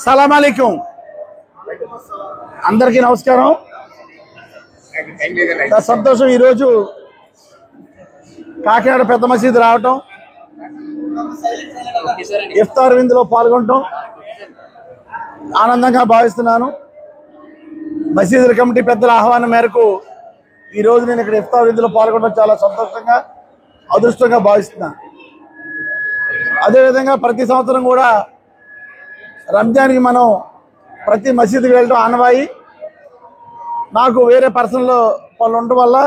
సలాం అలైకుం అందరికీ నమస్కారం। సంతోషం ఈరోజు కాకినాడ పెద్ద మసీదు రావటం, ఇఫ్తార్ విందులో పాల్గొనటం ఆనందంగా భావిస్తున్నాను। మసీదుల కమిటీ పెద్దల ఆహ్వానం మేరకు ఈరోజు నేను ఇక్కడ ఇఫ్తార్ విందులో పాల్గొనడం చాలా సంతోషంగా అదృష్టంగా భావిస్తున్నాను। అదేవిధంగా ప్రతి సంవత్సరం కూడా రంజాన్కి మనం ప్రతి మసీదుకి వెళ్ళడం ఆనవాయి। నాకు వేరే పర్సనల్ పనులు ఉండడం వల్ల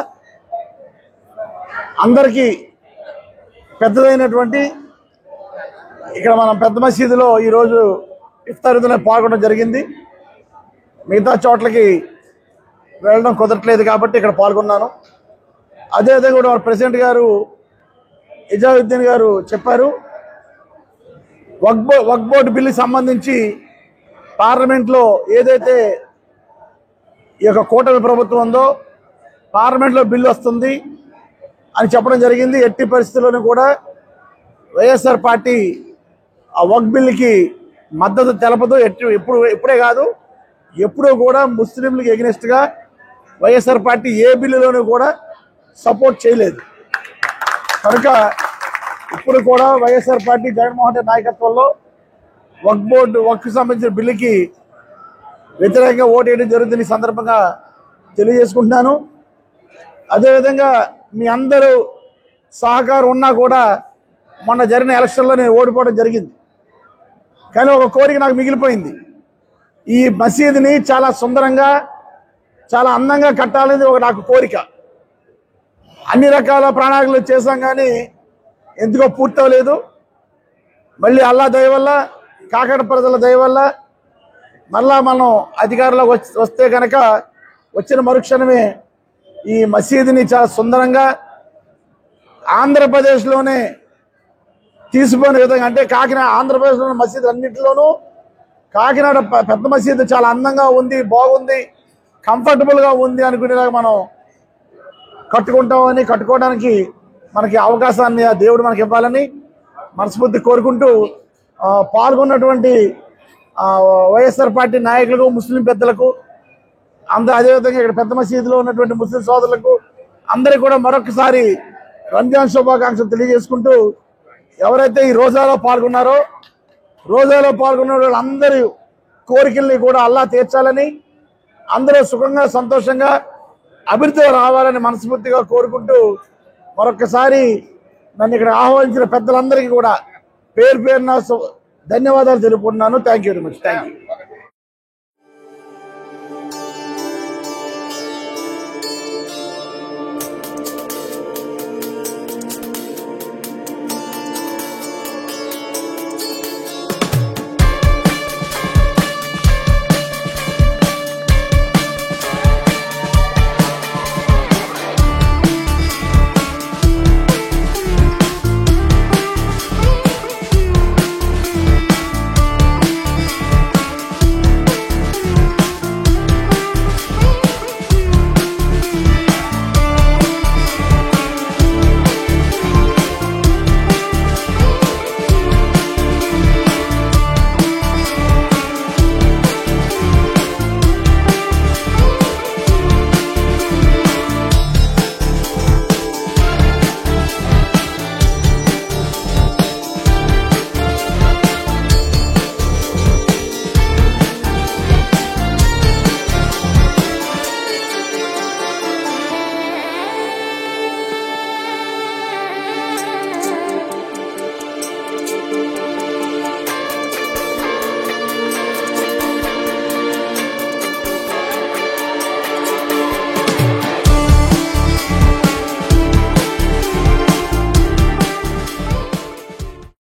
అందరికీ పెద్దదైనటువంటి ఇక్కడ మనం పెద్ద మసీదులో ఈరోజు ఇఫ్తార్ విందులో పాల్గొనడం జరిగింది। మిగతా చోట్లకి వెళ్ళడం కుదరట్లేదు కాబట్టి ఇక్కడ పాల్గొన్నాను। అదేవిధంగా కూడా మన ప్రెసిడెంట్ గారు ఇజావుద్దీన్ గారు చెప్పారు, వక్ఫ్ బోర్డు బిల్లుకి సంబంధించి పార్లమెంట్లో ఏదైతే ఈ యొక్క కూటమి ప్రభుత్వం ఉందో పార్లమెంట్లో బిల్లు వస్తుంది అని చెప్పడం జరిగింది। ఎట్టి పరిస్థితుల్లోనూ కూడా వైఎస్ఆర్ పార్టీ ఆ వక్ఫ్ బిల్లుకి మద్దతు తెలపదు। ఇప్పుడే కాదు, ఎప్పుడూ కూడా ముస్లింలకు ఎగనెస్ట్గా వైఎస్ఆర్ పార్టీ ఏ బిల్లులోనూ కూడా సపోర్ట్ చేయలేదు। కనుక ఇప్పుడు కూడా వైఎస్ఆర్ పార్టీ జగన్మోహన్ రెడ్డి నాయకత్వంలో వక్ఫ్ సంబంధించిన బిల్లుకి వ్యతిరేకంగా ఓటు వేయడం జరుగుతుంది ఈ సందర్భంగా తెలియజేసుకుంటున్నాను। అదేవిధంగా మీ అందరూ సహకారం ఉన్నా కూడా మొన్న జరిగిన ఎలక్షన్లో నేను ఓడిపోవడం జరిగింది, కానీ ఒక కోరిక నాకు మిగిలిపోయింది। ఈ మసీదుని చాలా సుందరంగా చాలా అందంగా కట్టాలనేది నాకు కోరిక। అన్ని రకాల ప్రణాళికలు చేశాం కానీ ఎందుకో పూర్తవలేదు। మళ్ళీ అల్లా దయ వల్ల, కాకినాడ ప్రజల దయ వల్ల మళ్ళా మనం అధికారంలోకి వస్తే కనుక వచ్చిన మరుక్షణమే ఈ మసీదుని చాలా సుందరంగా ఆంధ్రప్రదేశ్లోనే తీసిపోయిన విధంగా, అంటే కాకినాడ ఆంధ్రప్రదేశ్లోని మసీదు అన్నింటిలోనూ కాకినాడ పెద్ద మసీదు చాలా అందంగా ఉంది, బాగుంది, కంఫర్టబుల్గా ఉంది అనుకునేలాగా మనం కట్టుకోవడానికి మనకి అవకాశాన్ని ఆ దేవుడు మనకి ఇవ్వాలని మనస్ఫూర్తి కోరుకుంటూ పాల్గొన్నటువంటి వైఎస్ఆర్ పార్టీ నాయకులకు, ముస్లిం పెద్దలకు అదేవిధంగా ఇక్కడ పెద్ద మసీదులో ఉన్నటువంటి ముస్లిం సోదరులకు అందరికీ కూడా మరొకసారి రంజాన్ శుభాకాంక్షలు తెలియజేసుకుంటూ, ఎవరైతే ఈ రోజాలో పాల్గొన్నారో రోజాలో పాల్గొన్న వాళ్ళందరి కోరికల్ని కూడా అల్లా తీర్చాలని, అందరూ సుఖంగా సంతోషంగా అభివృద్ధిలో రావాలని మనస్ఫూర్తిగా కోరుకుంటూ మరొకసారి నన్ను ఇక్కడ ఆహ్వానించిన పెద్దలందరికీ కూడా పేరు పేరున ధన్యవాదాలు తెలుపుకుంటున్నాను। Thank you very much. Thank you.